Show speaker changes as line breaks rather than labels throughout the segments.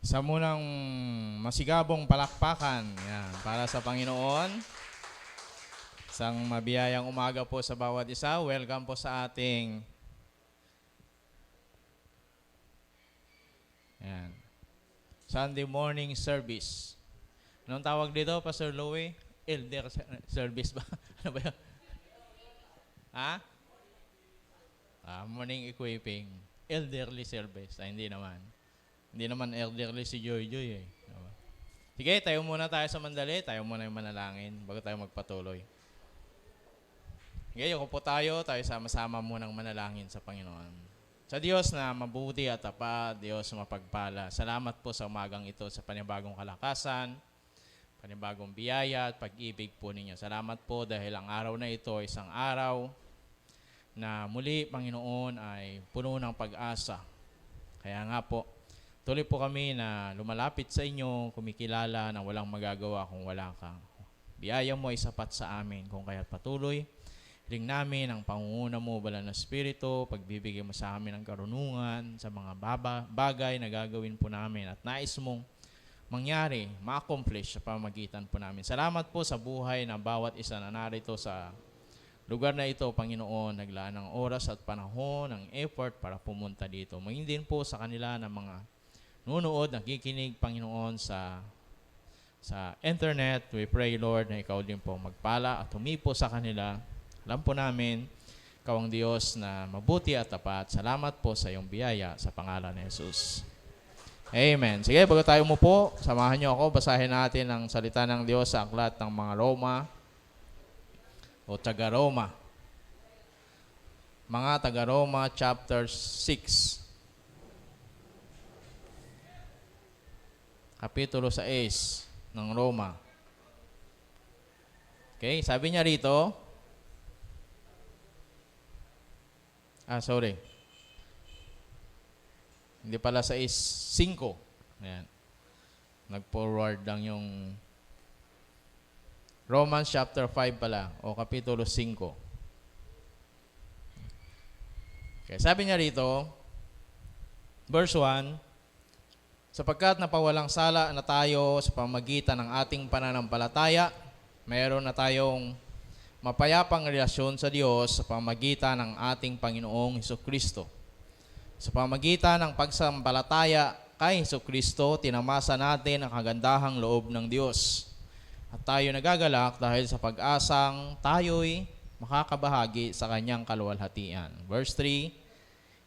Sa munang masigabong palakpakan yan, para sa Panginoon. Isang mabiyayang umaga po sa bawat isa. Welcome po sa ating yan, Sunday morning service. Anong tawag dito, Pastor Louie? Elder service ba? Ano ba yun? Ha? Morning equipping. Elderly service. Hindi naman. Hindi naman elderly si Joy Joy eh. Diba? Sige, tayo muna tayo sa mandali. Tayo muna yung manalangin bago tayo magpatuloy. Ngayon po tayo sama-sama munang manalangin sa Panginoon. Sa Diyos na mabuti at tapat, Diyos mapagpala. Salamat po sa umagang ito sa panibagong kalakasan, panibagong biyaya at pag-ibig po ninyo. Salamat po dahil ang araw na ito ay isang araw na muli, Panginoon, ay puno ng pag-asa. Kaya nga po, tuloy po kami na lumalapit sa inyo, kumikilala na walang magagawa kung wala ka. Biyaya mo ay sapat sa amin, kung kaya't patuloy. Hiling namin ang pangunguna mo, Banal na Espiritu, pagbibigay mo sa amin ng karunungan sa mga bagay na gagawin po namin at nais mong mangyari, ma-accomplish sa pamagitan po namin. Salamat po sa buhay ng bawat isa na narito sa lugar na ito, Panginoon, naglaan ng oras at panahon, ng effort para pumunta dito. Maging din po sa kanila ng mga nunood, nakikinig, Panginoon, sa internet. We pray, Lord, na ikaw din po magpala at humipo sa kanila. Alam po namin, ikaw ang Diyos na mabuti at tapat. Salamat po sa iyong biyaya sa pangalan ni Jesus. Amen. Sige, bago tayo umupo, samahan niyo ako. Basahin natin ang salita ng Diyos sa aklat ng mga Roma o taga-Roma. Mga taga-Roma chapter 6. Kapitulo 6 ng Roma. Okay, sabi niya rito, Hindi pala 6:5. Ayan. Nag-forward lang yung Romans chapter 5 pala o kapitulo 5. Okay, sabi niya rito, verse 1, sapagkat napawalang sala na tayo sa pamagitan ng ating pananampalataya, mayroon na tayong mapayapang relasyon sa Diyos sa pamagitan ng ating Panginoong Hesukristo. Sa pamagitan ng pagsampalataya kay Hesukristo, tinamasa natin ang kagandahang loob ng Diyos. At tayo nagagalak dahil sa pag-asang tayo'y makakabahagi sa kanyang kaluwalhatian. Verse 3,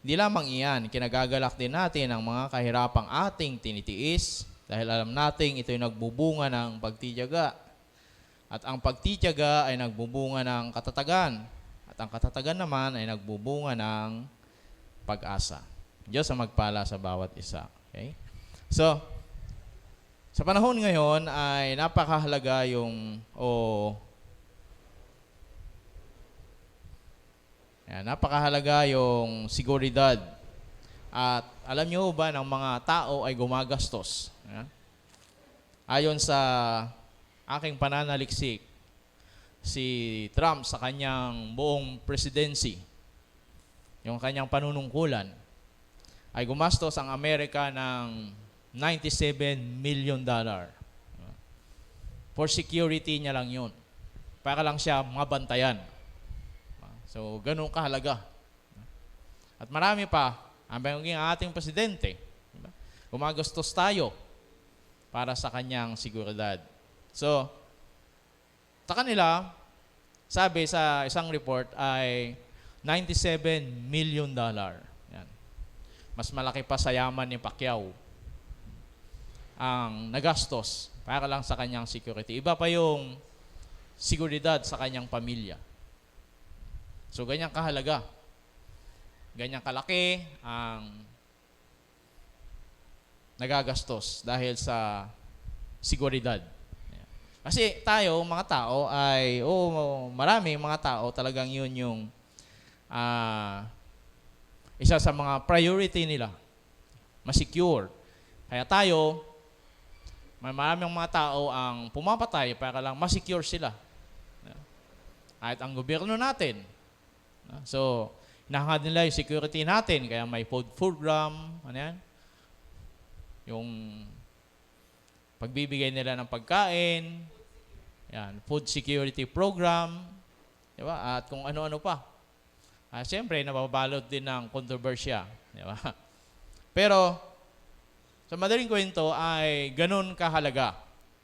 hindi lamang iyan, kinagagalak din natin ang mga kahirapang ating tinitiis dahil alam nating ito'y nagbubunga ng pagtitiyaga. At ang pagtitiyaga ay nagbubunga ng katatagan. At ang katatagan naman ay nagbubunga ng pag-asa. Diyos ang magpala sa bawat isa. Okay? So, sa panahon ngayon ay napakahalaga napakahalaga yung seguridad. At alam niyo ba ng mga tao ay gumagastos? Ayon sa aking pananaliksik, si Trump sa kanyang buong presidency, yung kanyang panunungkulan, ay gumastos ang Amerika ng $97 million. For security niya lang yun. Para lang siya mabantayan. So, ganun kahalaga. At marami pa, ang ating presidente, gumagastos tayo para sa kanyang seguridad. So, sa kanila, sabi sa isang report ay $97 million. Yan. Mas malaki pa sa yaman ni Pacquiao ang nagastos para lang sa kanyang security. Iba pa yung seguridad sa kanyang pamilya. So, ganyang kahalaga. Ganyang kalaki ang nagagastos dahil sa seguridad. Kasi tayo, mga tao, maraming mga tao, talagang yun yung isa sa mga priority nila, ma-secure. Kaya tayo, maraming mga tao ang pumapatay para lang ma-secure sila. Kahit ang gobyerno natin. So, hinahangad nila yung security natin, kaya may food program, ano yan? Yung pagbibigay nila ng pagkain, yan, food security program, di ba? At kung ano-ano pa. Siyempre, nababalot din ng kontrobersya, di ba? Pero, sa madaling kwento ay ganun kahalaga.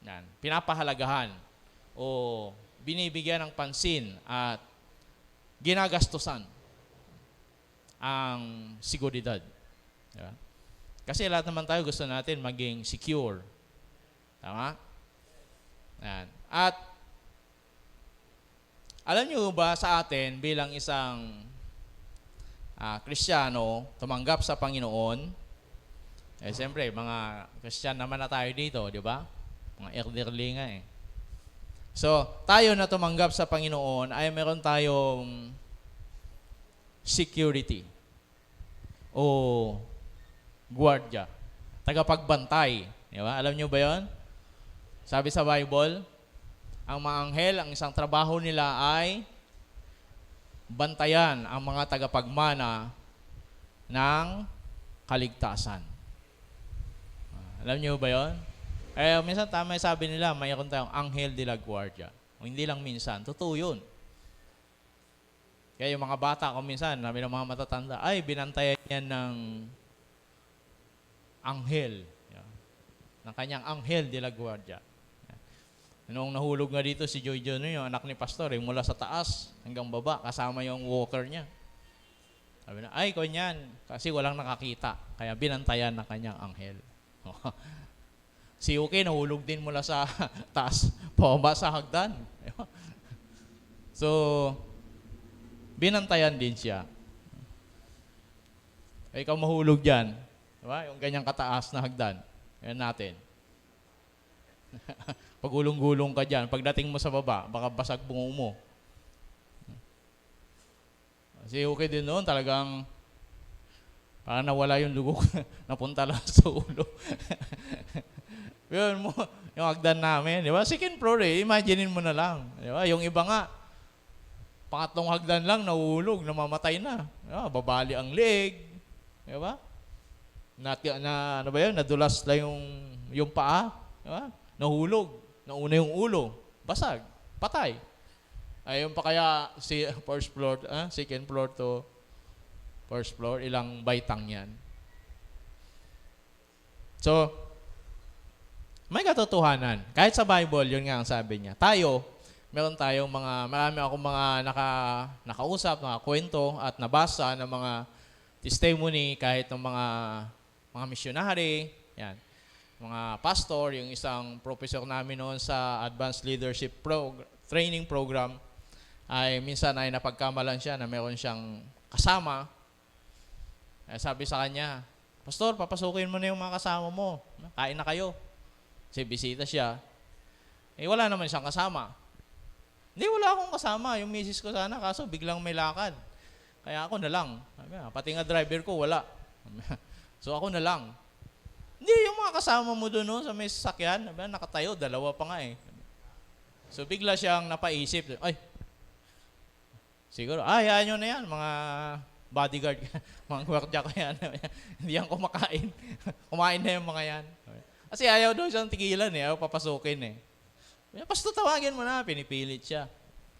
Yan, pinapahalagahan o binibigyan ng pansin at ginagastusan ang seguridad. Diba? Kasi lahat naman tayo gusto natin maging secure. Tama? Yan. At alam nyo ba sa atin bilang isang Kristiyano, tumanggap sa Panginoon, siyempre, mga Christian naman na tayo dito, di ba? Mga elderly nga eh. So, tayo na tumanggap sa Panginoon ay meron tayong security o guardia, tagapagbantay. Di ba? Alam nyo ba yon? Sabi sa Bible, ang mga anghel, ang isang trabaho nila ay bantayan ang mga tagapagmana ng kaligtasan. Alam niyo ba yun? Minsan tama yung sabi nila, mayroon tayong anghel de la guardia. O hindi lang minsan, totoo yun. Kaya yung mga bata kung minsan, namin ng mga matatanda, ay binantayan yan ng anghel. Ng kanyang anghel de la guardia. Noong nahulog nga dito si Joy John, yung anak ni Pastor, mula sa taas hanggang baba, kasama yung walker niya. Sabi na, ay, kanyan, kasi walang nakakita. Kaya binantayan ng kanyang anghel. Si Uke, nahulog din mula sa taas, pababa sa hagdan. So, binantayan din siya. Ikaw mahulog dyan. Diba? Yung ganyang kataas na hagdan. Yan natin. Pagulong-gulong ka dyan, pagdating mo sa baba, baka basag bungo mo. Si Uke din noon, talagang parang nawala yung dugo, napunta lang sa ulo. Yun mo, yung hagdan namin, di ba? Second floor imaginein mo na lang. Di ba? Yung iba nga, pangatlong hagdan lang, nahulog, namamatay na. Di ba? Babali ang leg. Di ba? Ano ba yun? Nadulas lang yung paa. Di ba? Nahulog. Nauna yung ulo. Basag. Patay. Ayun pa kaya si first floor, second floor to first floor, ilang baitang yan. So, may katotohanan. Kahit sa Bible, yun nga ang sabi niya. Tayo, meron tayong marami akong mga nakausap, mga kwento at nabasa ng mga testimony kahit ng mga missionary, yan. Mga pastor, yung isang professor namin noon sa Advanced Leadership Training Program, ay minsan ay napagkamalan siya na meron siyang kasama. Sabi sa kanya, Pastor, papasukin mo na yung mga kasama mo. Kain na kayo. Kasi bisita siya. Wala naman siyang kasama. Hindi, wala akong kasama. Yung misis ko sana, kaso biglang may lakad. Kaya ako na lang. Pati nga driver ko, wala. So ako na lang. Hindi, yung mga kasama mo doon no, sa may sasakyan, nakatayo, dalawa pa nga eh. So bigla siyang napaisip, ay, siguro, hayaan nyo na yan, mga bodyguard, mga gwardiya ko yan. Hindi yan kumakain. Kumain na yung mga yan. Kasi ayaw daw siyang tigilan ayaw papasukin eh. Pasto tawagin mo na, pinipilit siya.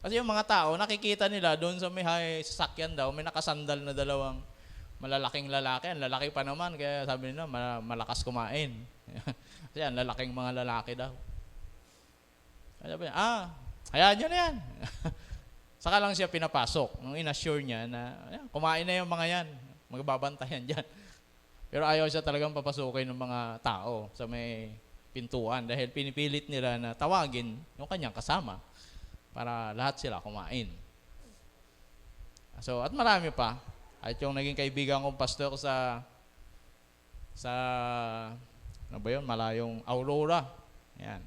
Kasi yung mga tao, nakikita nila doon sa may sasakyan daw, may nakasandal na dalawang malalaking lalaki. Ang lalaki pa naman, kaya sabi nila, malakas kumain. Kasi ang lalaking mga lalaki daw. Kaya sabi niya, hayaan nyo na yan. Saka lang siya pinapasok. Nung inassure niya na, kumain na yung mga yan. Magbabantayan dyan. Pero ayaw siya talagang papasukin ng mga tao sa may pintuan dahil pinipilit nila na tawagin yung kanyang kasama para lahat sila kumain. So, at marami pa. At yung naging kaibigan kong pastor sa ano ba yun, malayong Aurora. Yan.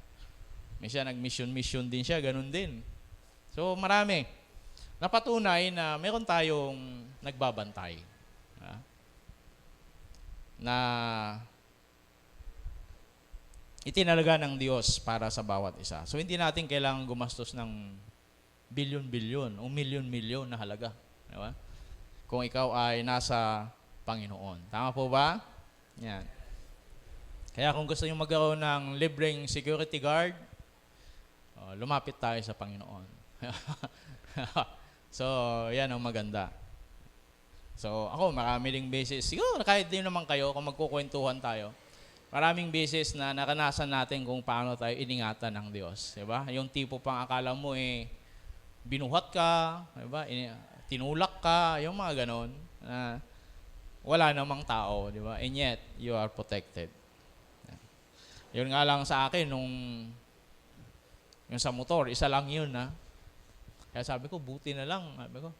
May siya nag-mission din siya, ganun din. So, marami. Napatunay na meron tayong nagbabantay. Na itinalaga ng Diyos para sa bawat isa. So, hindi natin kailangan gumastos ng bilyon-bilyon o milyon-milyon na halaga. Diba? Kung ikaw ay nasa Panginoon. Tama po ba? Yan. Kaya kung gusto nyo magkaroon ng libreng security guard, lumapit tayo sa Panginoon. So, yan ang maganda. So, ako, marami ding beses, siguro kahit din naman kayo, kung magkukwentuhan tayo, maraming beses na naranasan natin kung paano tayo iningatan ng Diyos. Diba? Yung tipo pang akala mo binuhat ka, diba? Tinulak ka, yung mga ganon. Wala namang tao, diba? And yet, you are protected. Yun nga lang sa akin, yung sa motor, isa lang yun, ha? Kaya sabi ko, buti na lang. Sabi ko,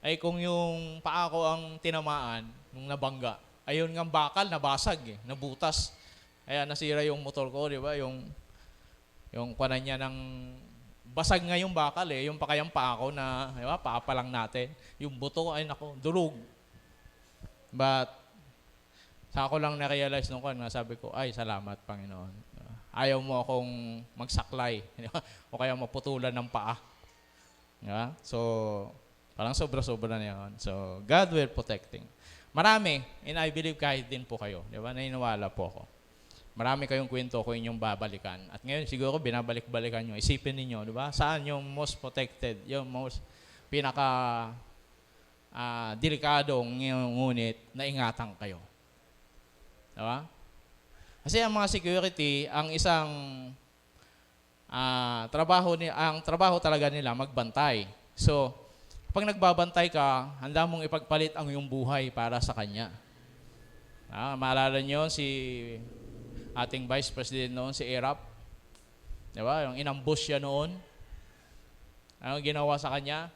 ay kung yung paa ko ang tinamaan, nung nabangga, ayun nga bakal, nabasag, nabutas. Kaya nasira yung motor ko, di ba? Yung kuwanan niya ng, basag nga yung bakal yung pakayang paa ko na, di ba? Paa pa lang natin. Yung buto, ay nako, durog. But, sa ako lang na-realize nung sabi ko, ay, salamat, Panginoon. Ayaw mo akong magsaklay, o kaya maputulan ng paa. Diba? So, parang sobra-sobra na yan. So, God will protecting. Marami, and I believe kahit din po kayo. Diba? Naniniwala po ako. Marami kayong kwento ko inyong babalikan. At ngayon, siguro, binabalik-balikan nyo. Isipin ninyo, diba? Saan yung most protected, yung most delikadong ngunit na ingatan kayo. Diba? Kasi ang mga security, ang isang ang trabaho talaga nila magbantay. So, pag nagbabantay ka, handa mong ipagpalit ang iyong buhay para sa kanya. Maalala niyo si ating Vice President noon, si Erap. Diba? Yung inambush siya noon. Ano ginawa sa kanya?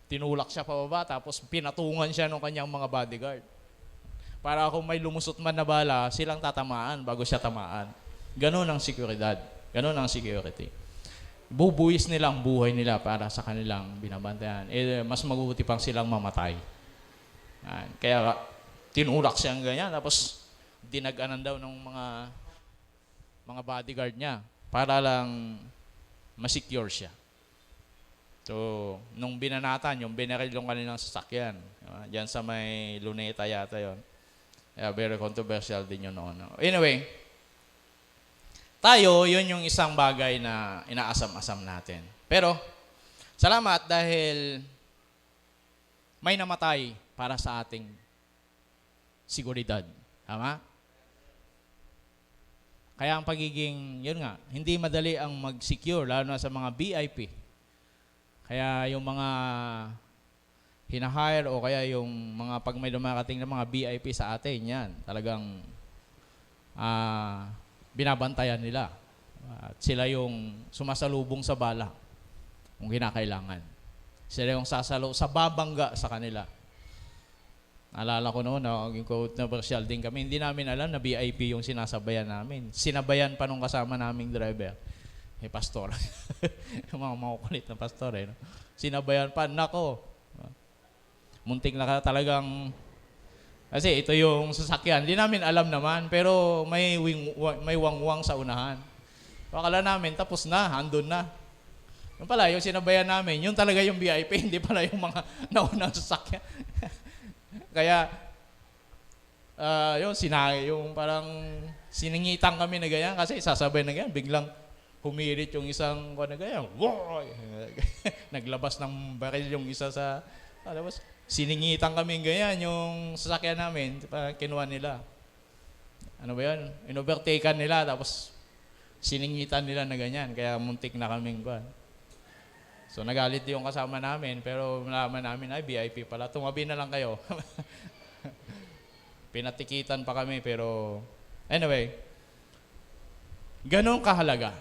Tinulak siya pababa, tapos pinatungan siya ng kanyang mga bodyguard. Para kung may lumusot man na bala, silang tatamaan bago siya tamaan. Ganun ang seguridad. Ganun ang security. Bubuwis nila ang buhay nila para sa kanilang binabantayan. Mas mabuti pang silang mamatay. Kaya tinulak siyang ganyan, tapos dinaganan daw ng mga bodyguard niya para lang ma-secure siya. So, nung binanatan, yung binaril yung kanilang sasakyan, diyan sa may Luneta yata yon. Very controversial din yun noon. Anyway, tayo, yun yung isang bagay na inaasam-asam natin. Pero, salamat dahil may namatay para sa ating seguridad. Tama? Kaya ang pagiging, yun nga, hindi madali ang mag-secure, lalo na sa mga VIP. Kaya yung mga hinahire o kaya yung mga pag may dumarating na mga VIP sa atin, yan, talagang binabantayan nila. At sila yung sumasalubong sa bala kung kinakailangan. Sila yung sasalo sa babangga sa kanila. Naalala ko noon, naging controversial din kami. Hindi namin alam na VIP yung sinasabayan namin. Sinabayan pa nung kasama naming driver. Pastor. Mga makukulit na pastor no? Sinabayan pa, nako. Muntik na talagang. Kasi ito yung sasakyan. Hindi namin alam naman, pero may wangwang sa unahan. Akala namin, tapos na, andun na. Yung pala, yung sinabayan namin, yun talaga yung VIP, hindi pala yung mga naunang sasakyan. Kaya, yung parang siningitan kami na ganyan, kasi sasabay na ganyan, biglang humirit yung isang na ganyan. Naglabas ng baril yung isa sa, tapos, siningitan kami ganyan yung sasakyan namin, kinuha nila. Ano ba yun? Inovertaken nila, tapos siningitan nila na ganyan, kaya muntik na kaming kuwan. So nagalit yung kasama namin, pero malaman namin, ay VIP pala, tumabi na lang kayo. Pinatikitan pa kami, pero anyway, ganun kahalaga.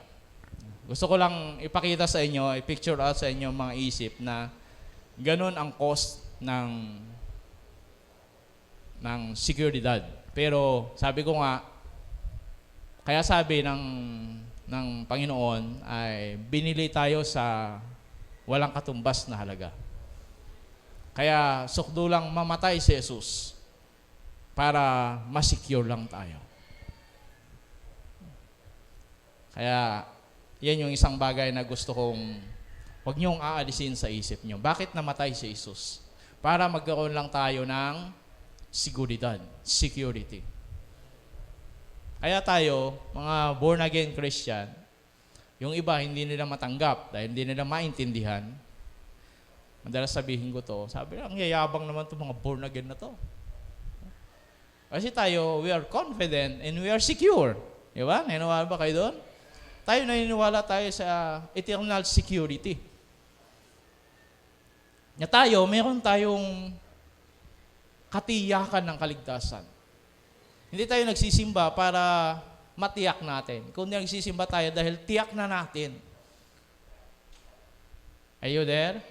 Gusto ko lang ipakita sa inyo, i-picture out sa inyo mga isip na ganun ang cost ng seguridad. Pero sabi ko nga, kaya sabi ng Panginoon ay binili tayo sa walang katumbas na halaga. Kaya sukdo lang mamatay si Jesus para ma-secure lang tayo. Kaya yan yung isang bagay na gusto kong huwag niyong aalisin sa isip niyo. Bakit namatay si Jesus? Para magkaroon lang tayo ng seguridad, security. Kaya tayo, mga born again Christian, yung iba hindi nila matanggap dahil hindi nila maintindihan. Madalas sabihin ko to, sabi nila, ang yayabang naman to mga born again na to. Kasi tayo, we are confident and we are secure. Di ba? Naniniwala ba kayo doon? Tayo naniniwala tayo sa eternal security. Na tayo, meron tayong katiyakan ng kaligtasan. Hindi tayo nagsisimba para matiyak natin. Kundi nagsisimba tayo dahil tiyak na natin. Are you there?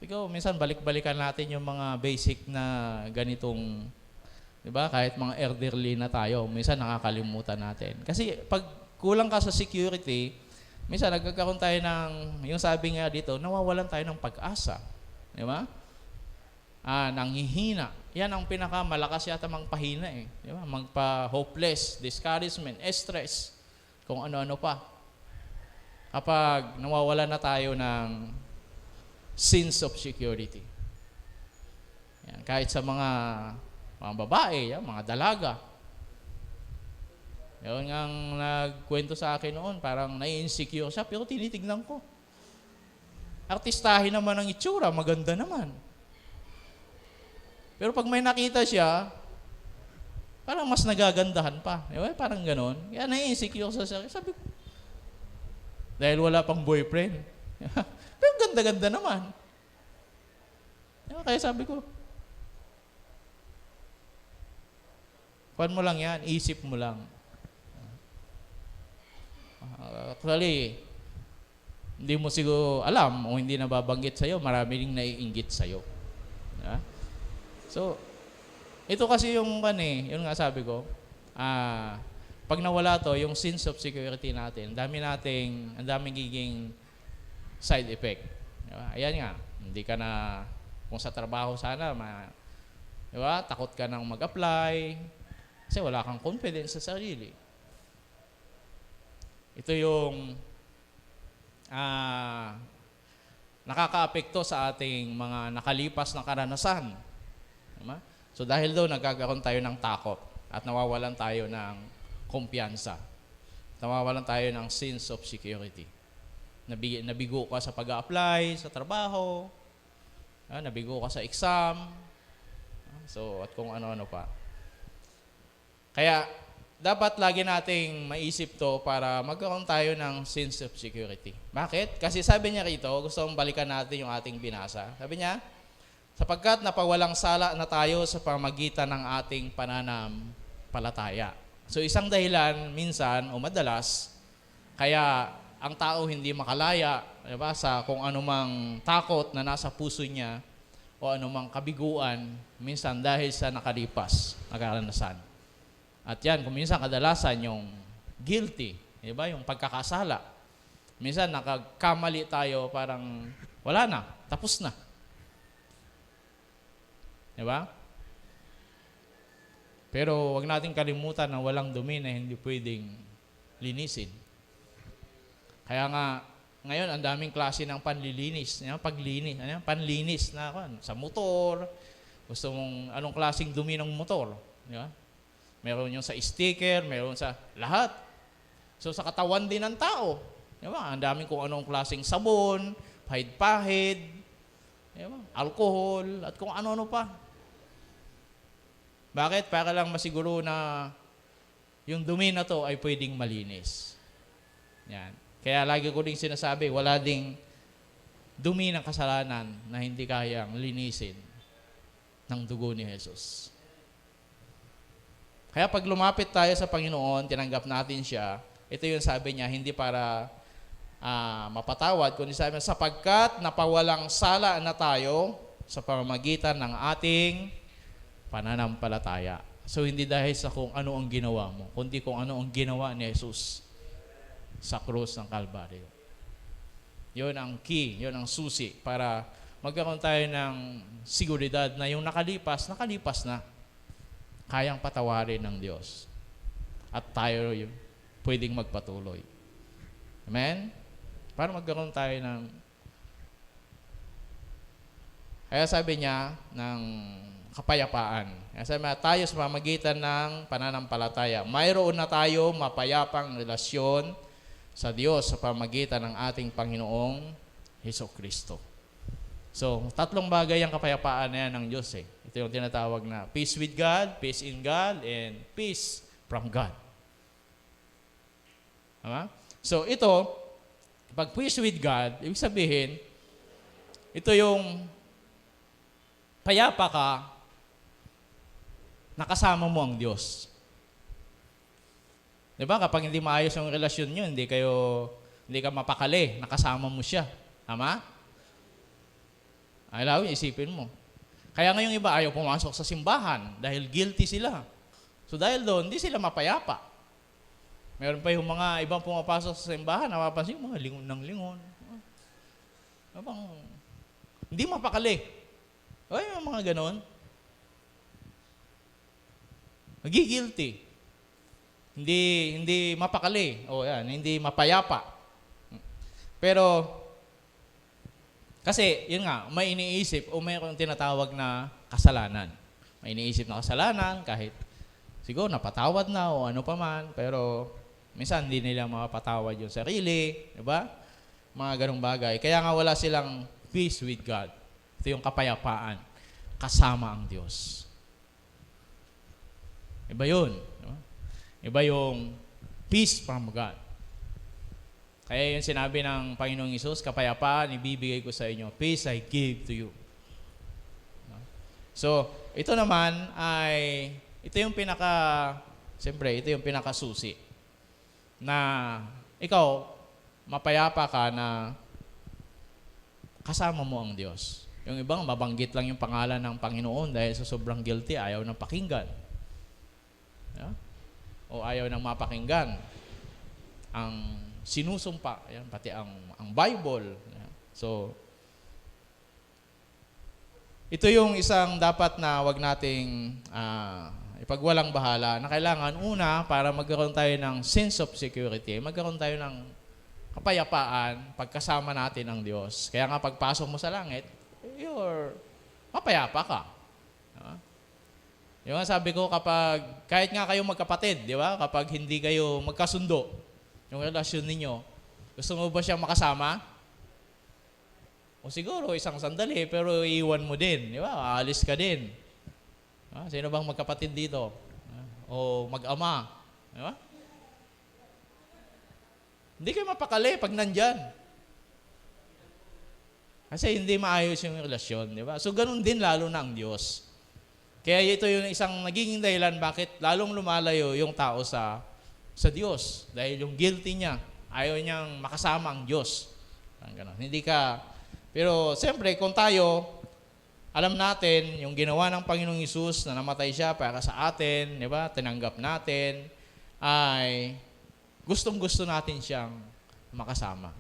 Ikaw, minsan balik-balikan natin yung mga basic na ganitong, di ba? Kahit mga elderly na tayo, minsan nakakalimutan natin. Kasi pag kulang ka sa security, minsan nagkakaroon tayo ng, yung sabi nga dito, nawawalan tayo ng pag-asa. Di ba? Nanghihina. Yan ang pinakamalakas yata magpahina eh. Di ba? Magpa-hopeless, discouragement, stress, kung ano-ano pa. Kapag nawawalan na tayo ng sense of security. Yan, kahit sa mga babae, yan, mga dalaga. Yun nga nagkwento sa akin noon, parang nai-insecure siya, pero tinitignan ko. Artistahin naman ang itsura, maganda naman. Pero pag may nakita siya, parang mas nagagandahan pa. Diba? Parang ganon. Kaya nai-insecure siya. Sabi ko, dahil wala pang boyfriend. Pero ganda-ganda naman. Kaya sabi ko, kuhan mo lang yan, isip mo lang. Actually, hindi mo siguro alam o hindi nababanggit sa'yo, marami ring naiinggit sa'yo. So, ito kasi yung yun nga sabi ko, pag nawala to, yung sense of security natin, ang daming giging side effect. Diba? Ayan nga, hindi ka na, kung sa trabaho sana, diba? Takot ka nang mag-apply, kasi wala kang confidence sa sarili. Ito yung nakaka-apekto sa ating mga nakalipas na karanasan. Diba? So dahil doon, nagkakaroon tayo ng takot at nawawalan tayo ng kumpiyansa. Nawawalan tayo ng sense of security. Nabigo ka sa pag-a-apply, sa trabaho, nabigo ka sa exam, so at kung ano-ano pa. Kaya dapat lagi nating maisip to para magkaroon tayo ng sense of security. Bakit? Kasi sabi niya rito, gusto kong balikan natin yung ating binasa. Sabi niya, sapagkat napawalang sala na tayo sa pamagitan ng ating pananampalataya. So isang dahilan minsan o madalas, kaya ang tao hindi makalaya, diba, sa kung anumang takot na nasa puso niya o anumang kabiguan, minsan dahil sa nakalipas na karanasan. At yan, kung minsan kadalasan yung guilty, diba, yung pagkakasala. Minsan nakagkamali tayo, parang wala na, tapos na. Diba? Pero wag nating kalimutan na walang dumi na hindi pwedeng linisin. Kaya nga, ngayon, ang daming klase ng panlilinis. Panlinis na sa motor. Gusto mong anong klaseng dumi ng motor. Diba? Meron yung sa sticker, meron sa lahat. So, sa katawan din ng tao. Diba? Ang daming kung anong klaseng sabon, pahid-pahid, diba? Alcohol, at kung ano-ano pa. Bakit? Para lang masiguro na yung dumi na to ay pwedeng malinis. Yan. Kaya lagi ko din sinasabi, wala ding dumi ng kasalanan na hindi kayang linisin ng dugo ni Jesus. Kaya pag lumapit tayo sa Panginoon, tinanggap natin siya, ito yung sabi niya, hindi para mapatawad, kundi sabi niya, sapagkat napawalang sala na tayo sa pamamagitan ng ating pananampalataya. So hindi dahil sa kung ano ang ginawa mo, kundi kung ano ang ginawa ni Jesus sa krus ng Kalbaryo. Yun ang key, yun ang susi para magkaroon tayo ng seguridad na yung nakalipas na. Kayang patawarin ng Diyos. At tayo yung pwedeng magpatuloy. Amen? Para magkaroon tayo ng Kaya sabi niya ng kapayapaan. Kaya sabi niya, tayo sa pamamagitan ng pananampalataya, mayroon na tayo mapayapang relasyon sa Diyos sa pamamagitan ng ating Panginoong Hesukristo. So, tatlong bagay ang kapayapaan na yan ng Diyos eh. Ito yung tinatawag na peace with God, peace in God, and peace from God. Tama? So, ito, pag peace with God, ibig sabihin, ito yung payapa ka, nakasama mo ang Diyos. Diba? Kapag hindi maayos yung relasyon nyo, hindi ka mapakali, nakasama mo siya. Tama? Ayaw, isipin mo. Kaya ngayong iba ayaw pumasok sa simbahan dahil guilty sila. So dahil doon, hindi sila mapayapa. Meron pa yung mga ibang pumapasok sa simbahan, napapansin mga lingon ng lingon. Hindi mapakali. Ay, yung mga ganon. Nagigilty. Hindi mapakali. O yan, hindi mapayapa. Pero, kasi, yun nga, may iniisip o may tinatawag na kasalanan. May iniisip na kasalanan kahit siguro napatawad na o ano pa man, pero minsan hindi nila mapatawad yung sarili, di ba? Mga ganong bagay. Kaya nga wala silang peace with God. Ito yung kapayapaan. Kasama ang Diyos. Iba yun. Diba? Iba yung peace from God. Kaya yung sinabi ng Panginoong Hesus, kapayapaan, ibibigay ko sa inyo. Peace I give to you. So, ito naman ay, ito yung siyempre, ito yung pinakasusi. Na ikaw, mapayapa ka na kasama mo ang Diyos. Yung ibang, mabanggit lang yung pangalan ng Panginoon dahil sa sobrang guilty, ayaw ng pakinggan. Yeah? O ayaw ng mapakinggan. Ang sinusumpa, yan, pati ang Bible. Yan. So, ito yung isang dapat na wag nating ipagwalang bahala na kailangan una para magkaroon tayo ng sense of security, magkaroon tayo ng kapayapaan pagkasama natin ang Diyos. Kaya nga pagpasok mo sa langit, mapayapa ka. Diba? Yung sabi ko kahit nga kayo magkapatid, di ba? Kapag hindi kayo magkasundo, yung relasyon ninyo, gusto mo ba siyang makasama? O siguro, isang sandali, pero iiwan mo din. Di ba? Aalis ka din. Sino bang magkapatid dito? O mag-ama? Di ba? Hindi kayo mapakali pag nandyan. Kasi hindi maayos yung relasyon. Di ba? So, ganun din lalo na ang Diyos. Kaya ito yung isang nagiging dahilan bakit lalong lumalayo yung tao sa Diyos. Dahil yung guilty niya, ayaw niyang makasama ang Diyos. Hindi ka, pero siyempre, kung tayo, alam natin, yung ginawa ng Panginoong Hesus na namatay siya para sa atin, di ba, tinanggap natin, ay gustong-gusto natin siyang makasama.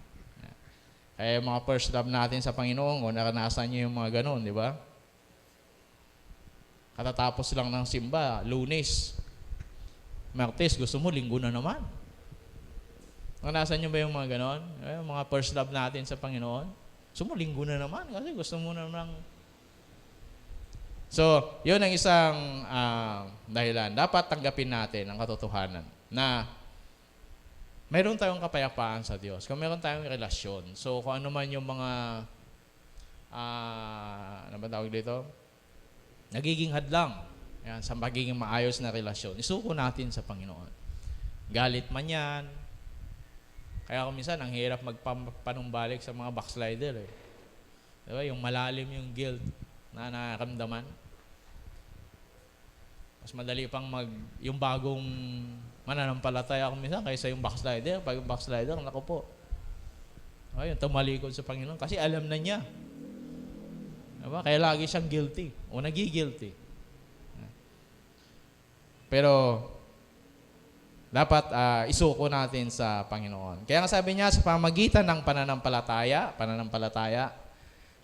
Kaya mga first love natin sa Panginoon, kung naranasan niyo yung mga ganun, di ba? Katatapos lang ng simba, Lunes, Martes, gusto mo, Linggo na naman. Naranasan niyo ba yung mga ganon? Yung mga first love natin sa Panginoon? Gusto mo, Linggo na naman kasi gusto mo naman. So, yun ang isang dahilan. Dapat tanggapin natin ang katotohanan na mayroon tayong kapayapaan sa Diyos. Kung mayroon tayong relasyon. So, kung ano man yung mga ano ba tawag dito? Nagiging hadlang. Yan, sa magiging maayos na relasyon. Isuko natin sa Panginoon. Galit man yan. Kaya kung minsan, ang hirap magpanumbalik sa mga backslider. Eh. Diba? Yung malalim yung guilt na nakaramdaman. Mas madali pang yung bagong mananampalataya kung minsan kaysa yung backslider. Pag yung backslider, naku po. Yung tumalikod sa Panginoon. Kasi alam na niya. Diba? Kaya lagi siyang guilty. O nagigilty. Pero dapat isuko natin sa Panginoon. Kaya nga sabi niya, sa pamagitan ng pananampalataya,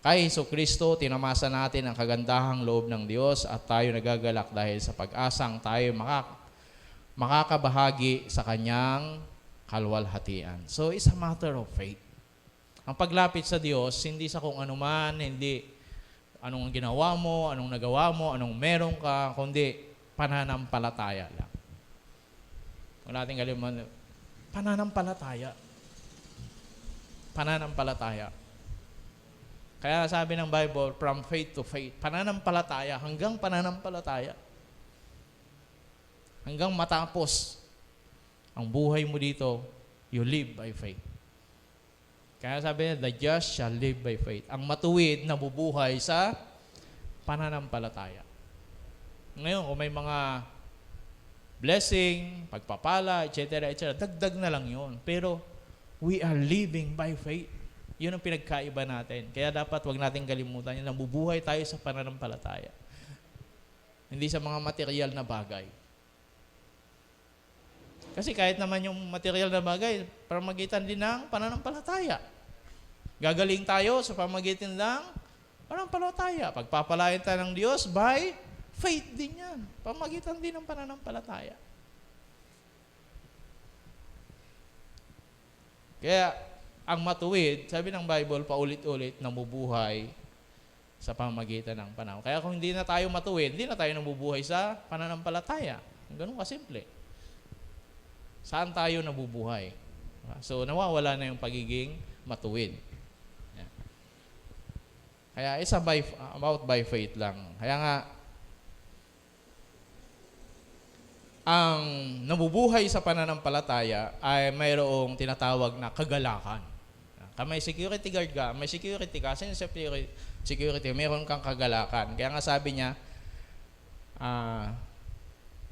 kay Hesukristo, tinamasa natin ang kagandahang loob ng Diyos at tayo nagagalak dahil sa pag-asang tayo makakabahagi sa Kanyang kalwalhatian. So, it's a matter of faith. Ang paglapit sa Diyos, hindi sa kung anuman, hindi anong ginawa mo, anong nagawa mo, anong meron ka, kundi pananampalataya lang. Huwag natin kalimutan, pananampalataya. Pananampalataya. Kaya sabi ng Bible, from faith to faith, pananampalataya hanggang pananampalataya. Hanggang matapos ang buhay mo dito, you live by faith. Kaya sabi niya, the just shall live by faith. Ang matuwid na bubuhay sa pananampalataya. Ngayon, kung may mga blessing, pagpapala, etc., dagdag na lang yun. Pero, we are living by faith. Yun ang pinagkaiba natin. Kaya dapat wag natin kalimutan yun, nabubuhay tayo sa pananampalataya. Hindi sa mga material na bagay. Kasi kahit naman yung material na bagay, pamagitan din ng pananampalataya. Gagaling tayo sa pamagitan ng pananampalataya. Pagpapalain tayo ng Diyos by faith din yan. Pamagitan din ng pananampalataya. Kaya, ang matuwid, sabi ng Bible, paulit-ulit, namubuhay sa pamagitan ng panahon. Kaya kung hindi na tayo matuwid, hindi na tayo namubuhay sa pananampalataya. Ganun kasimple. Saan tayo nabubuhay? So, nawawala na yung pagiging matuwid. Yan. Kaya, it's about by faith lang. Kaya nga, ang nabubuhay sa pananampalataya ay mayroong tinatawag na kagalakan. Kung may security guard ka, may security ka, sin security, mayroon kang kagalakan. Kaya nga sabi niya,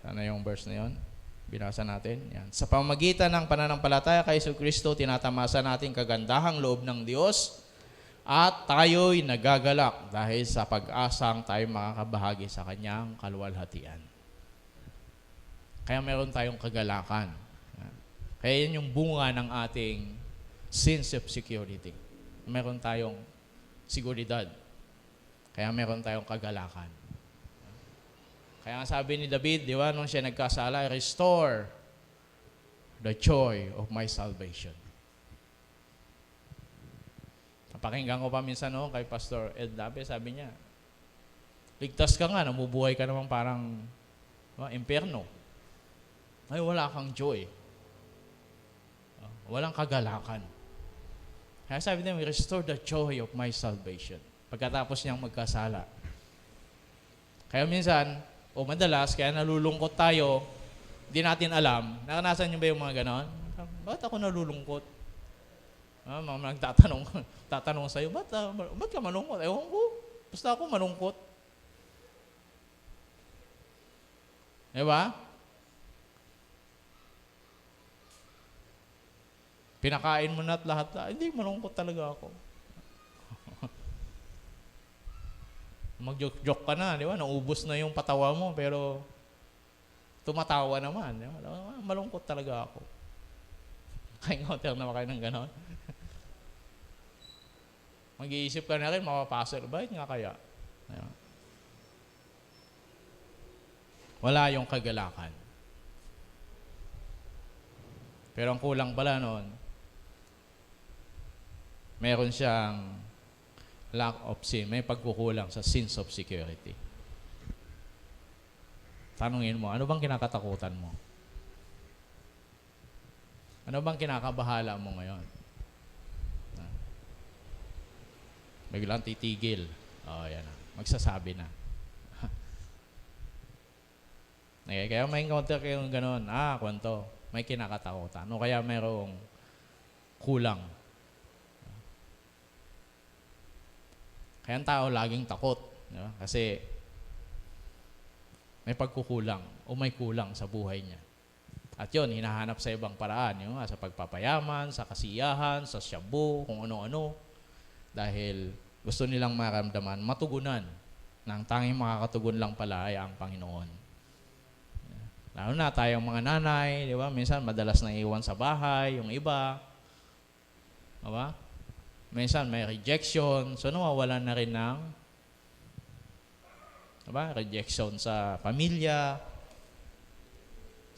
ano yung verse na yun? Binasa natin. Yan. Sa pamagitan ng pananampalataya kay Jesucristo, tinatamasa natin kagandahang loob ng Diyos at tayo'y nagagalak dahil sa pag-asang tayo makakabahagi sa Kanyang kaluwalhatian. Kaya meron tayong kagalakan. Kaya yun yung bunga ng ating sense of security. Meron tayong seguridad. Kaya meron tayong kagalakan. Kaya nga sabi ni David, di ba, nung siya nagkasala, restore the joy of my salvation. Napakinggan ko pa minsan kay Pastor Ed Dabe, sabi niya, ligtas ka nga, namubuhay ka naman parang impyerno. Ay, wala kang joy. Walang kagalakan. Kaya sabi niya, restore the joy of my salvation. Pagkatapos niyang magkasala. Kaya minsan, o madalas, kaya nalulungkot tayo, di natin alam. Nakanasan niyo ba yung mga ganon? Bakit ako nalulungkot? Mga tatanong sa'yo, ba't ka malungkot? Ewan ko, basta ako malungkot. Diba? Pinakain mo na at lahat, hindi, malungkot talaga ako. Mag-joke ka na, di ba? Naubos na yung patawa mo, pero tumatawa naman. Di ba? Malungkot talaga ako. Ka-encounter naman kayo ng ganon. Mag-iisip ka na rin, mapapasok. Bakit nga kaya? Di ba? Wala yung kagalakan. Pero ang kulang pala noon, meron siyang lack of sin, may pagkukulang sa sense of security. Tanungin mo, ano bang kinakatakutan mo? Ano bang kinakabahala mo ngayon? Biglang titigil. Yan na. Magsasabi na. Kaya may encounter kayong gano'n, kwento, may kinakatakutan. O kaya mayroong kulang. Kaya ang tao laging takot. Diba? Kasi may pagkukulang o may kulang sa buhay niya. At yun, hinahanap sa ibang paraan. Sa pagpapayaman, sa kasiyahan, sa shabu, kung ano-ano. Dahil gusto nilang maramdaman, matugunan. Na ang tanging makakatugon lang pala ay ang Panginoon. Lalo na tayong mga nanay, di ba? Minsan madalas na iwan sa bahay, yung iba. Diba? Minsan may rejection, so nawawalan na rin ng rejection sa pamilya.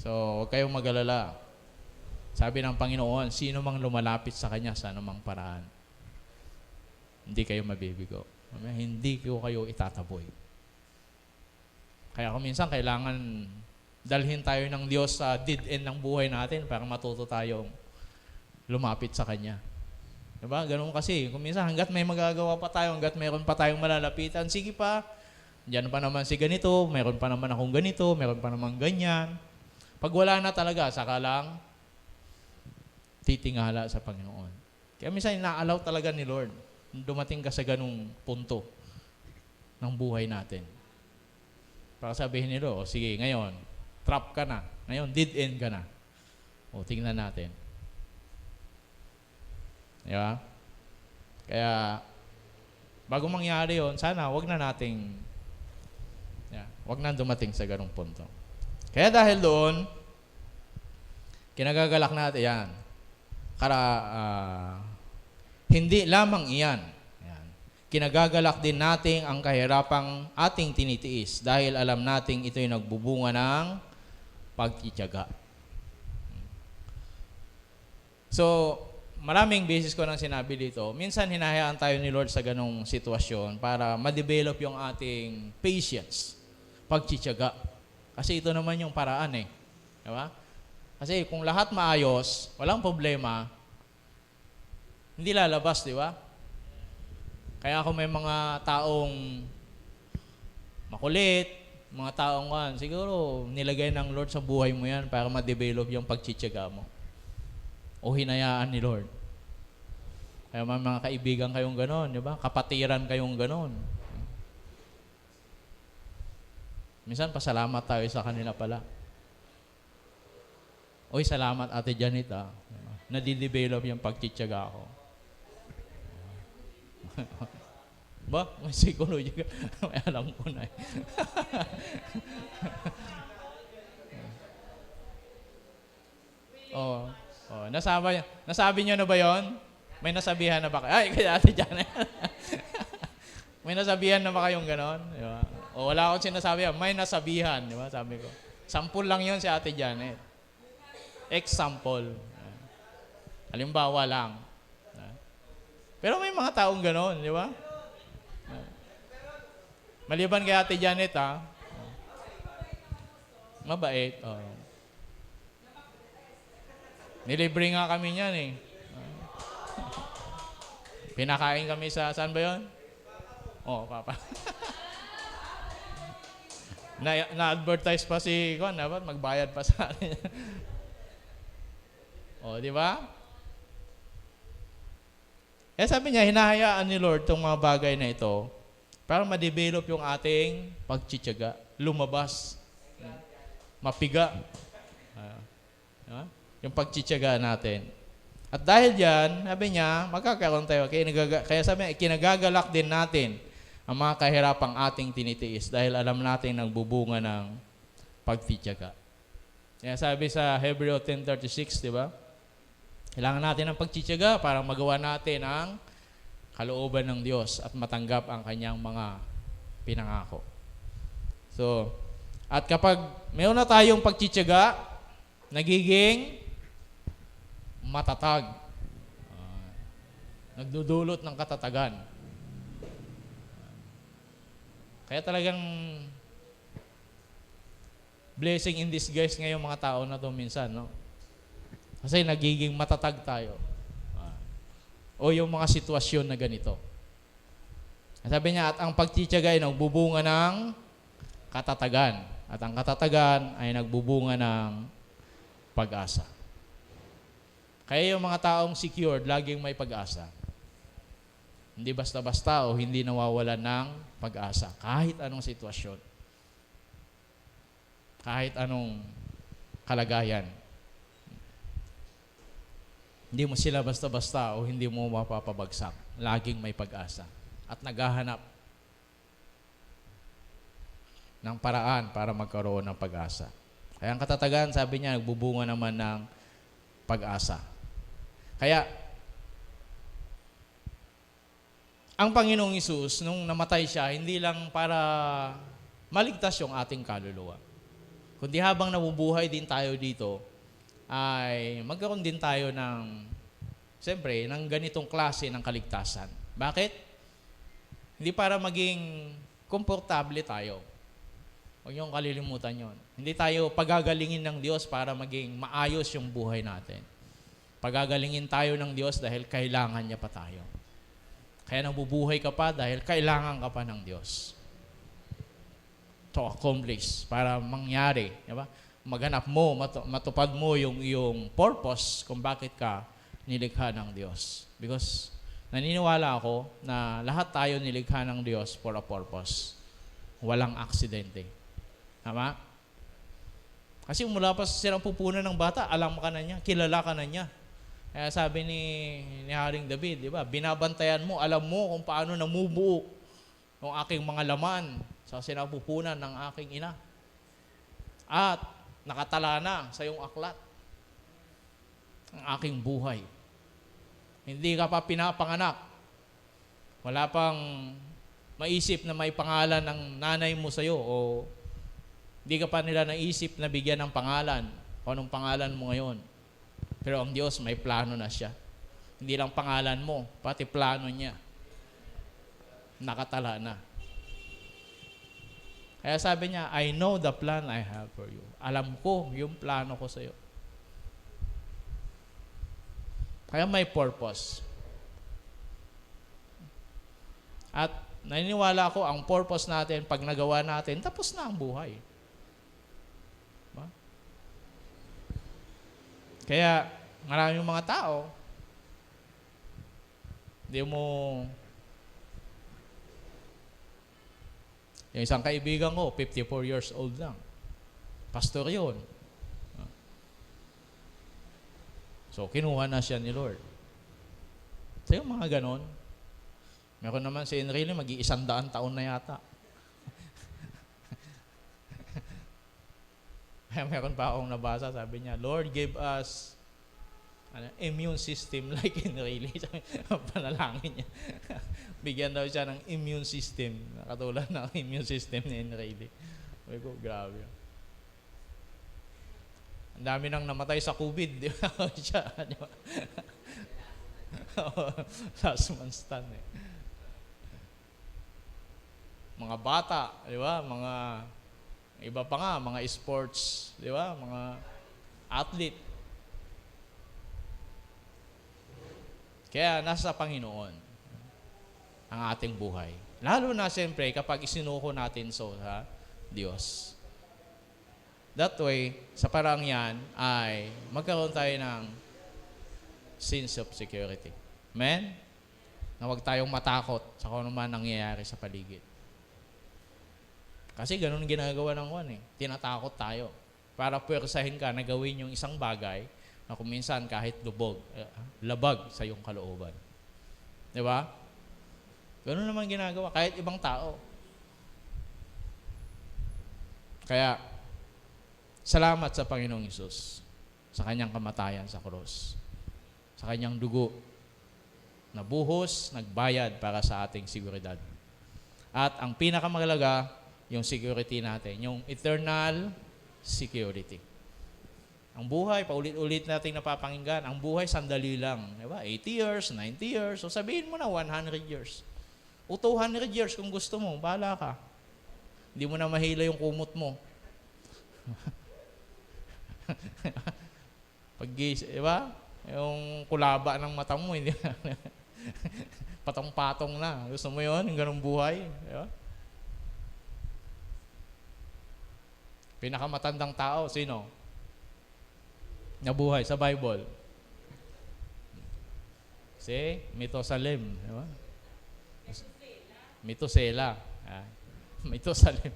So, huwag kayong mag-alala. Sabi ng Panginoon, sino mang lumalapit sa Kanya sa anumang paraan, hindi kayo mabibigo. Hindi ko kayo itataboy. Kaya kung minsan kailangan dalhin tayo ng Diyos sa dead end ng buhay natin para matuto tayong lumapit sa Kanya. Diba? Ganun kasi. Kung minsan hanggat may magagawa pa tayo, hanggat mayroon pa tayong malalapitan, sige pa, diyan pa naman si ganito, mayroon pa naman akong ganito, mayroon pa naman ganyan. Pag wala na talaga, saka lang titingala sa Panginoon. Kaya minsan ina-allow talaga ni Lord dumating ka sa ganung punto ng buhay natin. Para sabihin ni Lord, sige, ngayon, trap ka na. Ngayon, dead end ka na. O, tingnan natin. Diba? Kaya, bago mangyari yon, sana wag na wag na dumating sa ganung punto. Kaya dahil doon, kinagagalak natin yan. Hindi lamang iyan. Yan. Kinagagalak din natin ang kahirapang ating tinitiis dahil alam nating ito'y nagbubunga ng pagtitiyaga. So, maraming beses ko nang sinabi dito, minsan hinahayaan tayo ni Lord sa ganong sitwasyon para ma-develop yung ating patience, pagtitiyaga. Kasi ito naman yung paraan eh. Diba? Kasi kung lahat maayos, walang problema, hindi lalabas, di ba? Kaya kung may mga taong makulit, mga taong siguro nilagay ng Lord sa buhay mo yan para ma-develop yung pagtsitsaga mo. O hinayaan ni Lord. Kaya may mga kaibigan kayong ganon, di ba? Kapatiran kayong ganon. Minsan pasalamat tayo sa kanila pala. Oy, salamat Ate Janet nadidevelop yung pagtsitsaga ko. Ba? May psychology ka. May alam ko na eh. Nasabi niyo na ba yon? May nasabihan na ba kayo? Ay, kaya Ate Janet. May nasabihan na ba kayong ganon? Diba? O wala akong sinasabi. May nasabihan. Diba? Sabi ko. Sample lang yon si Ate Janet. Example. Halimbawa lang. Pero may mga taong ganon, di ba? Maliban kay Ate Janet, mabait. Nilibre nga kami niyan eh. Pinakain kami saan ba yun? Papa. Na-advertise pa si Juan, dapat magbayad pa sa akin. Di ba? Kaya sabi niya, hinahayaan ni Lord itong mga bagay na ito para ma-develop yung ating pagtsitsaga, lumabas, mapiga. Yung pagtsitsaga natin. At dahil dyan, sabi niya, magkakaroon tayo. Kaya sabi niya, kinagagalak din natin ang mga kahirapang ating tinitiis dahil alam natin nagbubunga ng pagtsitsaga. Kaya sabi sa Hebreo 10:36, di ba? Kailangan natin ng pagtsitsaga para magawa natin ang kalooban ng Diyos at matanggap ang kanyang mga pinangako. So, at kapag mayroon na tayong pagtsitsaga, nagiging matatag. Nagdudulot ng katatagan. Kaya talagang blessing in disguise ngayong mga tao na to minsan, no? Kasi nagiging matatag tayo. O yung mga sitwasyon na ganito. Sabi niya, at ang pagtitiyaga ay nagbubunga ng katatagan. At ang katatagan ay nagbubunga ng pag-asa. Kaya yung mga taong secured, laging may pag-asa. Hindi basta-basta o hindi nawawalan ng pag-asa. Kahit anong sitwasyon. Kahit anong kalagayan. Hindi mo sila basta-basta o hindi mo mapapabagsak. Laging may pag-asa. At naghahanap ng paraan para magkaroon ng pag-asa. Kaya ang katatagan, sabi niya, nagbubunga naman ng pag-asa. Kaya, ang Panginoong Hesus, nung namatay siya, hindi lang para maligtas yung ating kaluluwa. Kundi habang nabubuhay din tayo dito, ay magkaroon din tayo ng, siyempre, ng ganitong klase ng kaligtasan. Bakit? Hindi para maging komportable tayo. Huwag niyong kalilimutan yon. Hindi tayo pagagalingin ng Diyos para maging maayos yung buhay natin. Pagagalingin tayo ng Diyos dahil kailangan niya pa tayo. Kaya nabubuhay ka pa dahil kailangan ka pa ng Diyos. To accomplish, para mangyari. Diba? Maghanap mo, matupad mo yung purpose kung bakit ka nilikha ng Diyos. Because naniniwala ako na lahat tayo nilikha ng Diyos for a purpose. Walang aksidente. Tama? Kasi mula pa sa sirang pupunan ng bata, alam ka na niya, kilala ka na niya. Kaya sabi ni Haring David, di ba? Binabantayan mo, alam mo kung paano namubuo yung aking mga laman sa sirang pupunan ng aking ina. At nakatala na sa iyong aklat ang aking buhay. Hindi ka pa pinapanganak. Wala pang maisip na may pangalan ng nanay mo sa iyo o hindi ka pa nila naisip na bigyan ng pangalan kung anong pangalan mo ngayon. Pero ang Diyos may plano na siya. Hindi lang pangalan mo, pati plano niya. Nakatala na. Kaya sabi niya, I know the plan I have for you. Alam ko yung plano ko sa iyo. Kaya may purpose. At naniniwala ako, ang purpose natin, pag nagawa natin, tapos na ang buhay. Diba? Kaya, maraming mga tao, yung isang kaibigan ko, 54 years old lang. Pastor yun. So, kinuha na siya ni Lord. So, yung mga ganon, meron naman si Enrile, mag-100 taon na yata. Kaya meron pa akong nabasa, sabi niya, Lord, give us immune system like Enrile. Panalangin niya. Bigyan daw siya ng immune system, katulad ng immune system ni Enrile. Sabi ko, grabe. Ang dami nang namatay sa COVID, di ba? Siya, di ba? Last man stand eh. Mga bata, di ba? Mga iba pa nga, mga sports, di ba? Mga athlete. Kaya nasa Panginoon ang ating buhay. Lalo na siyempre kapag isinuko natin sa Diyos. That way, sa parang yan, ay magkaroon tayo ng sense of security. Amen? Na huwag tayong matakot sa kung ano man nangyayari sa paligid. Kasi ganun ginagawa ng Juan eh. Tinatakot tayo. Para puwersahin ka na gawin yung isang bagay na kung minsan kahit labag sa iyong kalooban. Di ba? Ganun naman ginagawa. Kahit ibang tao. Kaya, salamat sa Panginoong Hesus sa kanyang kamatayan sa krus. Sa kanyang dugo na buhos, nagbayad para sa ating seguridad. At ang pinakamahalaga, yung security natin, yung eternal security. Ang buhay, paulit-ulit nating napapakinggan, ang buhay sandali lang. Diba? 80 years, 90 years, so sabihin mo na 100 years. O 200 years kung gusto mo, bahala ka. Hindi mo na mahila yung kumot mo. Diba? Yung kulaba ng mata mo, hindi patong-patong na. Gusto mo yun? Yung ganong buhay? Diba? Pinakamatandang tao, sino? Nabuhay sa Bible. Si Methuselah. Diba? Methuselah. Methuselah.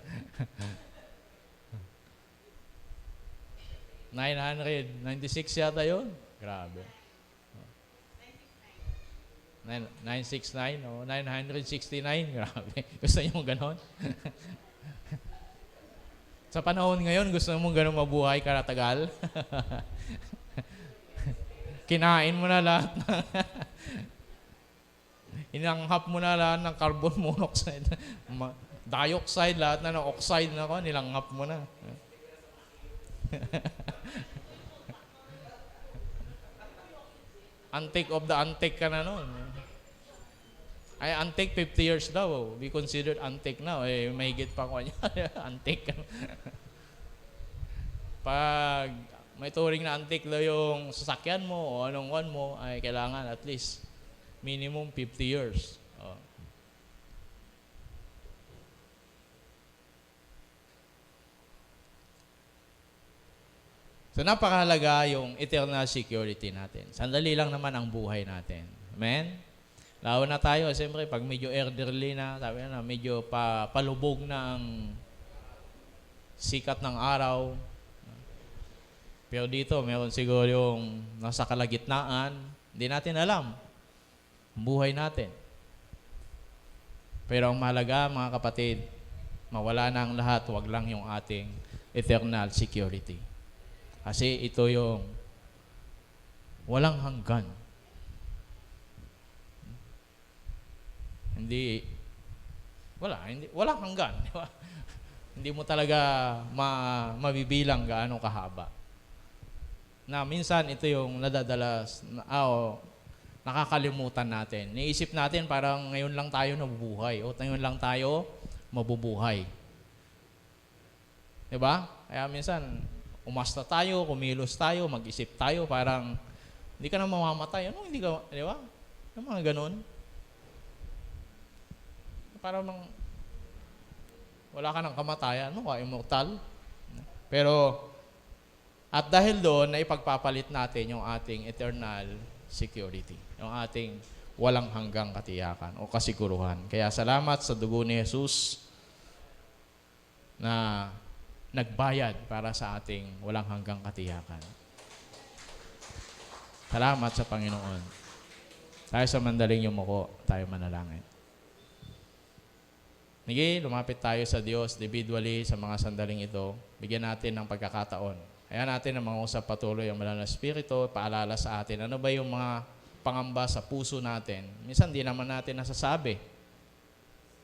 996 yata yun. Grabe. 969 o 969. Grabe. Gusto niyo ganon? Sa panahon ngayon, gusto mo ganon mabuhay karatagal? Kinain mo na lahat ng inanghap mo na lahat ng carbon monoxide. Dioxide, lahat na ng oxide na ko, nilanghap mo na. Antique of the antique ka na nun. Ay, antique 50 years daw. We considered antique now. Eh, mahigit pa ko niya. Antique. Pag may turing na antique daw yung sasakyan mo o anong one mo, ay kailangan at least minimum 50 years. Oh. So napakahalaga yung eternal security natin. Sandali lang naman ang buhay natin. Amen? Lalo na tayo, siyempre, pag medyo elderly na, sabi na, medyo palubog na ang sikat ng araw. Pero dito, meron siguro yung nasa kalagitnaan, hindi natin alam ang buhay natin. Pero ang mahalaga, mga kapatid, mawala na ang lahat, wag lang yung ating eternal security. Kasi ito yung walang hanggan. Walang hanggan. Di ba? Hindi mo talaga mabibilang gaano kahaba. Na minsan ito yung nadadalas, nakakalimutan natin. Niisip natin parang ngayon lang tayo nabubuhay o ngayon lang tayo mabubuhay. Di ba? Kaya minsan, umasta tayo, kumilos tayo, mag-isip tayo, parang hindi ka na mamamatay. Ano, hindi ka, di ba? Yung mga ganun. Parang wala ka ng kamatayan, ano ka, immortal. Pero, at dahil doon, na ipagpapalit natin yung ating eternal security. Yung ating walang hanggang katiyakan o kasiguruhan. Kaya salamat sa dugo ni Jesus na nagbayad para sa ating walang hanggang katiyakan. Salamat sa Panginoon. Tayo sa mandaling yumuko, tayo manalangin. Sige, lumapit tayo sa Diyos individually sa mga sandaling ito. Bigyan natin ng pagkakataon. Kaya natin ang mga usap patuloy ang banal na Espiritu, paalala sa atin. Ano ba yung mga pangamba sa puso natin? Minsan, di naman natin nasasabi.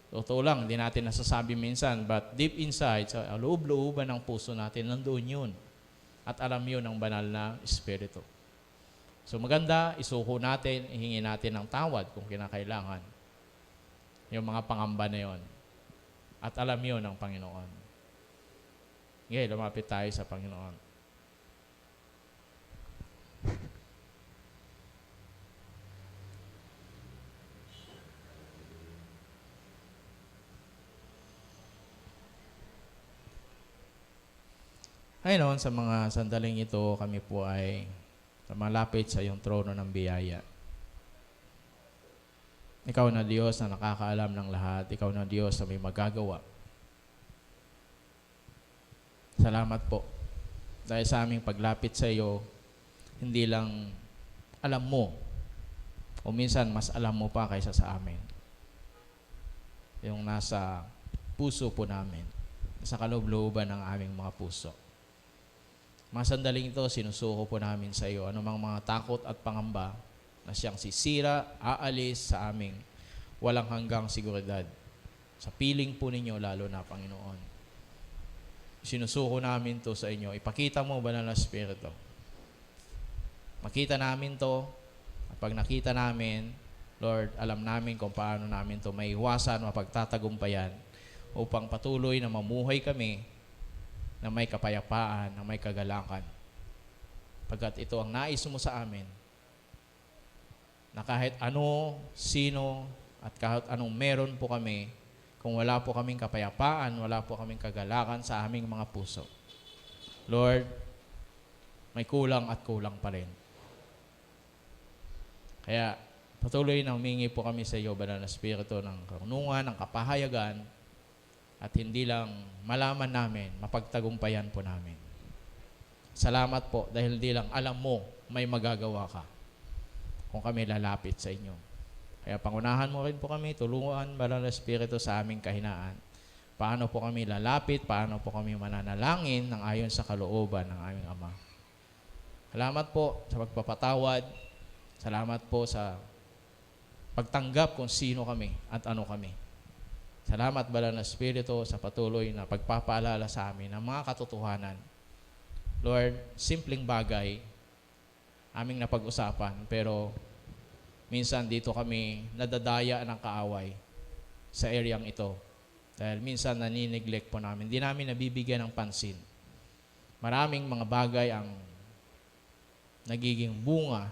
Totoo lang, hindi natin nasasabi minsan. But deep inside, sa loob-looban ng puso natin, nandoon yun. At alam yun ng banal na Espiritu. So maganda, isuko natin, ihingi natin ng tawad kung kinakailangan. Yung mga pangamba na yun. At alam yun ng Panginoon. Okay, lumapit tayo sa Panginoon. Ngayon, sa mga sandaling ito, kami po ay malapit sa iyong trono ng biyaya. Ikaw na Diyos na nakakaalam ng lahat. Ikaw na Diyos na may magagawa. Salamat po. Dahil sa aming paglapit sa iyo, hindi lang alam mo, o minsan mas alam mo pa kaysa sa amin. Yung nasa puso po namin, sa kaloob-looban ng aming mga puso. Mga sandaling ito, sinusuko po namin sa iyo anumang mga takot at pangamba na siyang sisira, aalis sa aming walang hanggang seguridad. Sa piling po ninyo, lalo na, Panginoon. Sinusuko namin to sa inyo. Ipakita mo, Banal na Espiritu. Makita namin to, at pag nakita namin, Lord, alam namin kung paano namin to maiwasan, mapagtatagumpayan, upang patuloy na mamuhay kami na may kapayapaan, na may kagalakan. Pagkat ito ang nais mo sa amin, na kahit ano, sino, at kahit anong meron po kami, kung wala po kaming kapayapaan, wala po kaming kagalakan sa aming mga puso. Lord, may kulang at kulang pa rin. Kaya patuloy na humingi po kami sa iyo, Banal na Espiritu, ng karunungan, ng kapahayagan, at hindi lang malaman namin, mapagtagumpayan po namin. Salamat po dahil hindi lang alam mo, may magagawa ka kung kami lalapit sa inyo. Kaya pangunahan mo rin po kami, tulungan, Banal na Espiritu, sa aming kahinaan. Paano po kami lalapit, paano po kami mananalangin ng ayon sa kalooban ng aming Ama. Salamat po sa pagpapatawad. Salamat po sa pagtanggap kung sino kami at ano kami. Salamat, Banal na Espiritu, sa patuloy na pagpapaalala sa amin ng mga katotohanan. Lord, simpleng bagay aming napag-usapan, pero minsan dito kami nadadaya ng kaaway sa areang ito. Dahil minsan nanineglect po namin. Hindi namin nabibigyan ng pansin. Maraming mga bagay ang nagiging bunga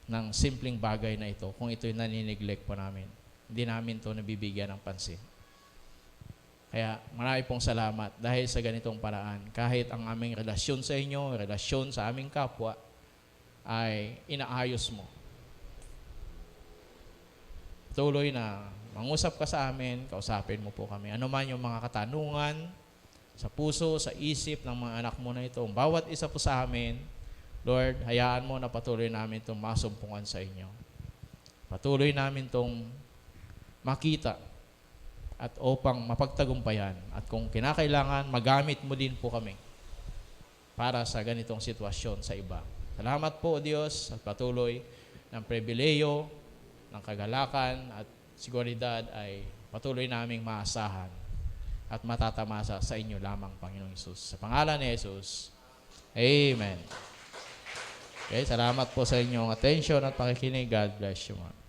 ng simpleng bagay na ito kung ito'y nanineglect po namin. Hindi namin ito nabibigyan ng pansin. Kaya marami pong salamat dahil sa ganitong paraan. Kahit ang aming relasyon sa inyo, relasyon sa aming kapwa, ay inaayos mo. Tuloy na mangusap ka sa amin, kausapin mo po kami. Ano man yung mga katanungan sa puso, sa isip ng mga anak mo na ito, bawat isa po sa amin, Lord, hayaan mo na patuloy namin itong masumpungan sa inyo. Patuloy namin itong makita at upang mapagtagumpayan. At kung kinakailangan, magamit mo din po kami para sa ganitong sitwasyon sa iba. Salamat po, O Diyos, at patuloy ng pribileyo, ng kagalakan at seguridad ay patuloy naming maasahan at matatamasa sa inyo lamang, Panginoong Hesus. Sa pangalan ni Hesus, Amen. Okay, salamat po sa inyong attention at pakikinig. God bless you, man.